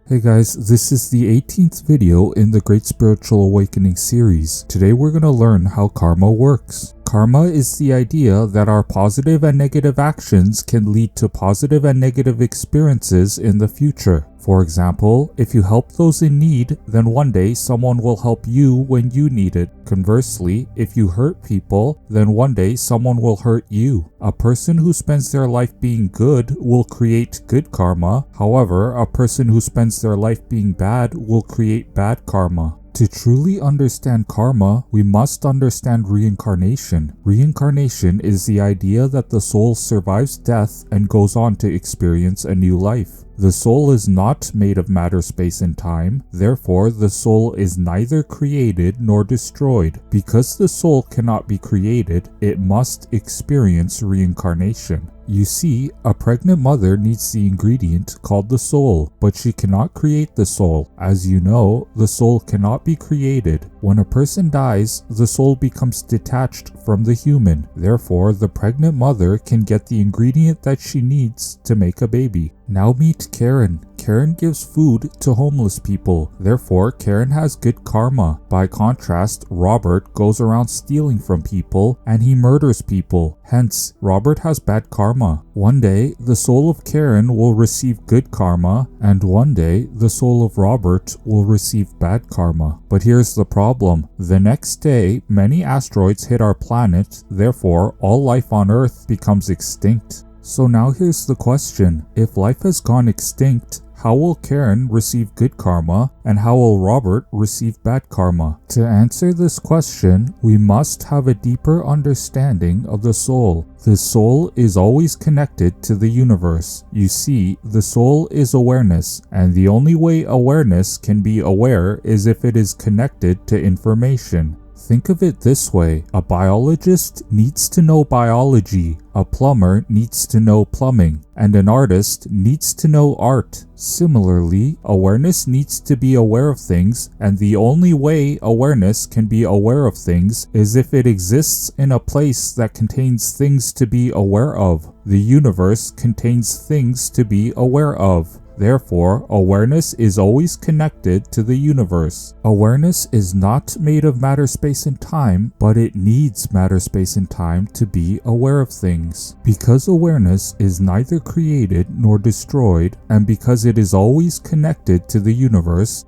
Hey guys, this is the 18th video in the Great Spiritual Awakening series. Today we're going to learn how karma works. Karma is the idea that our positive and negative actions can lead to positive and negative experiences in the future. For example, if you help those in need, then one day someone will help you when you need it. Conversely, if you hurt people, then one day someone will hurt you. A person who spends their life being good will create good karma. However, a person who spends their life being bad will create bad karma. To truly understand karma, we must understand reincarnation. Reincarnation is the idea that the soul survives death and goes on to experience a new life. The soul is not made of matter, space, and time. Therefore, the soul is neither created nor destroyed. Because the soul cannot be created, it must experience reincarnation. You see, a pregnant mother needs the ingredient called the soul, but she cannot create the soul. As you know, the soul cannot be created. When a person dies, the soul becomes detached from the human. Therefore, the pregnant mother can get the ingredient that she needs to make a baby. Now meet Karen. Karen gives food to homeless people. Therefore, Karen has good karma. By contrast, Robert goes around stealing from people and he murders people. Hence, Robert has bad karma. One day, the soul of Karen will receive good karma, and one day, the soul of Robert will receive bad karma. But here's the problem. The next day, many asteroids hit our planet. Therefore, all life on Earth becomes extinct. So now here's the question. If life has gone extinct, how will Karen receive good karma and how will Robert receive bad karma? To answer this question, we must have a deeper understanding of the soul. The soul is always connected to the universe. You see, the soul is awareness, and the only way awareness can be aware is if it is connected to information. Think of it this way. A biologist needs to know biology, a plumber needs to know plumbing, and an artist needs to know art. Similarly, awareness needs to be aware of things, and the only way awareness can be aware of things is if it exists in a place that contains things to be aware of. The universe contains things to be aware of. Therefore, awareness is always connected to the universe. Awareness is not made of matter, space, and time, but it needs matter, space, and time to be aware of things. Because awareness is neither created nor destroyed, and because it is always connected to the universe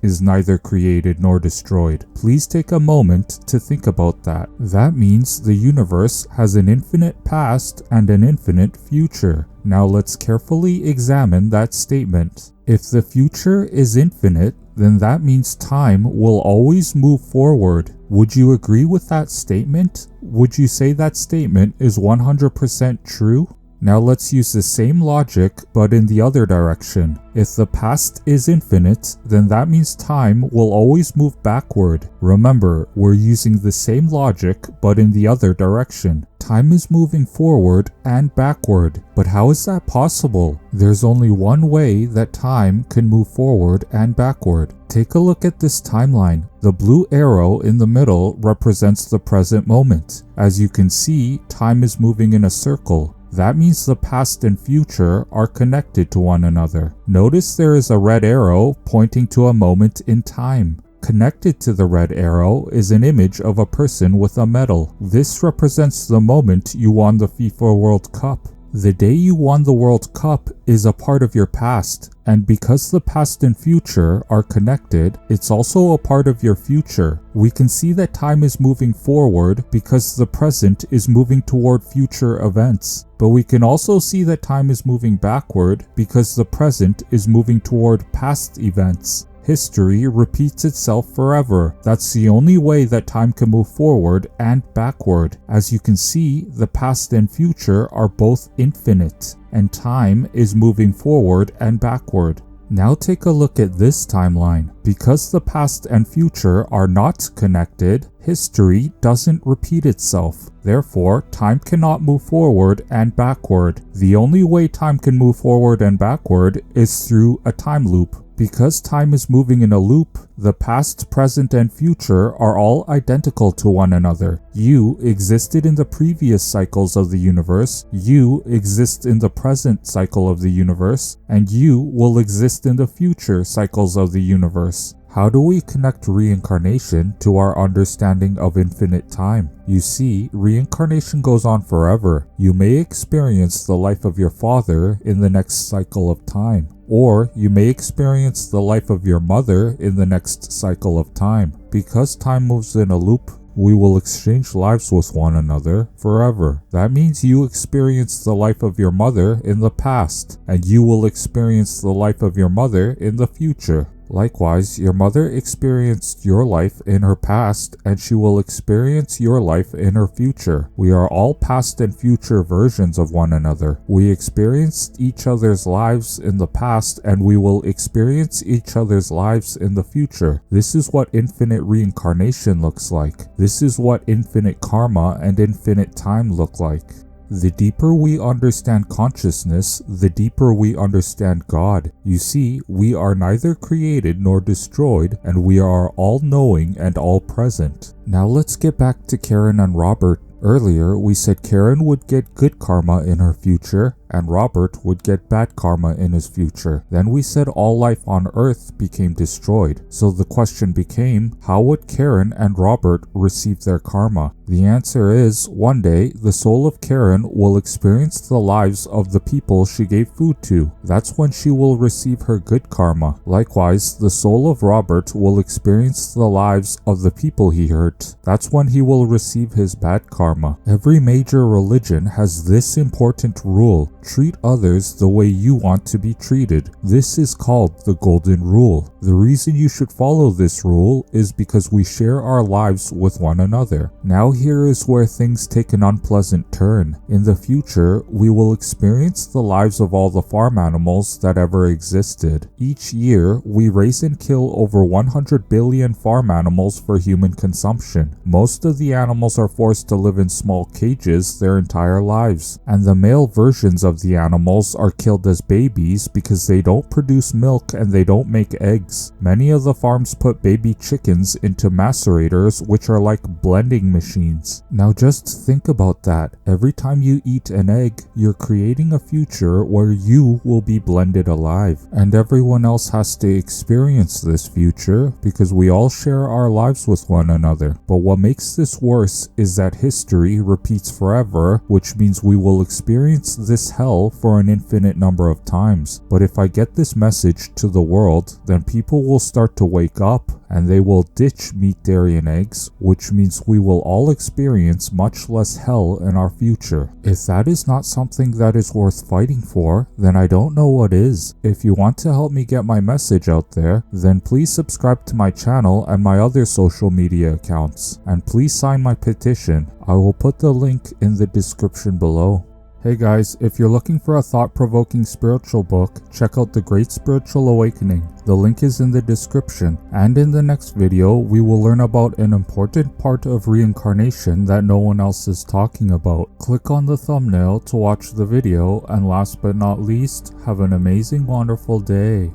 is neither created nor destroyed. Please take a moment to think about that. That means the universe has an infinite past and an infinite future. Now let's carefully examine that statement. If the future is infinite, then that means time will always move forward. Would you agree with that statement? Would you say that statement is 100% true? Now let's use the same logic, but in the other direction. If the past is infinite, then that means time will always move backward. Remember, we're using the same logic, but in the other direction. Time is moving forward and backward. But how is that possible? There's only one way that time can move forward and backward. Take a look at this timeline. The blue arrow in the middle represents the present moment. As you can see, time is moving in a circle. That means the past and future are connected to one another. Notice there is a red arrow pointing to a moment in time. Connected to the red arrow is an image of a person with a medal. This represents the moment you won the FIFA World Cup. The day you won the World Cup is a part of your past, and because the past and future are connected, it's also a part of your future. We can see that time is moving forward because the present is moving toward future events. But we can also see that time is moving backward because the present is moving toward past events. History repeats itself forever. That's the only way that time can move forward and backward. As you can see, the past and future are both infinite, and time is moving forward and backward. Now take a look at this timeline. Because the past and future are not connected, History doesn't repeat itself. Therefore, time cannot move forward and backward. The only way time can move forward and backward is through a time loop. Because time is moving in a loop, the past, present, and future are all identical to one another. You existed in the previous cycles of the universe, you exist in the present cycle of the universe, and you will exist in the future cycles of the universe. How do we connect reincarnation to our understanding of infinite time? You see, reincarnation goes on forever. You may experience the life of your father in the next cycle of time, or you may experience the life of your mother in the next cycle of time. Because time moves in a loop, we will exchange lives with one another forever. That means you experienced the life of your mother in the past, and you will experience the life of your mother in the future. Likewise, your mother experienced your life in her past, and she will experience your life in her future. We are all past and future versions of one another. We experienced each other's lives in the past, and we will experience each other's lives in the future. This is what infinite reincarnation looks like. This is what infinite karma and infinite time look like. The deeper we understand consciousness, the deeper we understand God. You see, we are neither created nor destroyed, and we are all-knowing and all-present. Now let's get back to Karen and Robert. Earlier, we said Karen would get good karma in her future, and Robert would get bad karma in his future. Then we said all life on Earth became destroyed. So the question became, how would Karen and Robert receive their karma? The answer is, one day, the soul of Karen will experience the lives of the people she gave food to. That's when she will receive her good karma. Likewise, the soul of Robert will experience the lives of the people he hurt. That's when he will receive his bad karma. Every major religion has this important rule. Treat others the way you want to be treated. This is called the Golden Rule. The reason you should follow this rule is because we share our lives with one another. Now here is where things take an unpleasant turn. In the future, we will experience the lives of all the farm animals that ever existed. Each year, we raise and kill over 100 billion farm animals for human consumption. Most of the animals are forced to live in small cages their entire lives, and the male versions of the animals are killed as babies because they don't produce milk and they don't make eggs. Many of the farms put baby chickens into macerators, which are like blending machines. Now just think about that. Every time you eat an egg, you're creating a future where you will be blended alive, and everyone else has to experience this future because we all share our lives with one another. But what makes this worse is that history repeats forever, which means we will experience this hell for an infinite number of times. But if I get this message to the world, then people will start to wake up and they will ditch meat, dairy, and eggs, which means we will all experience much less hell in our future. If that is not something that is worth fighting for, then I don't know what is. If you want to help me get my message out there, then please subscribe to my channel and my other social media accounts, and please sign my petition. I will put the link in the description below. Hey guys, if you're looking for a thought-provoking spiritual book, check out The Great Spiritual Awakening. The link is in the description. And in the next video, we will learn about an important part of reincarnation that no one else is talking about. Click on the thumbnail to watch the video, and last but not least, have an amazing, wonderful day.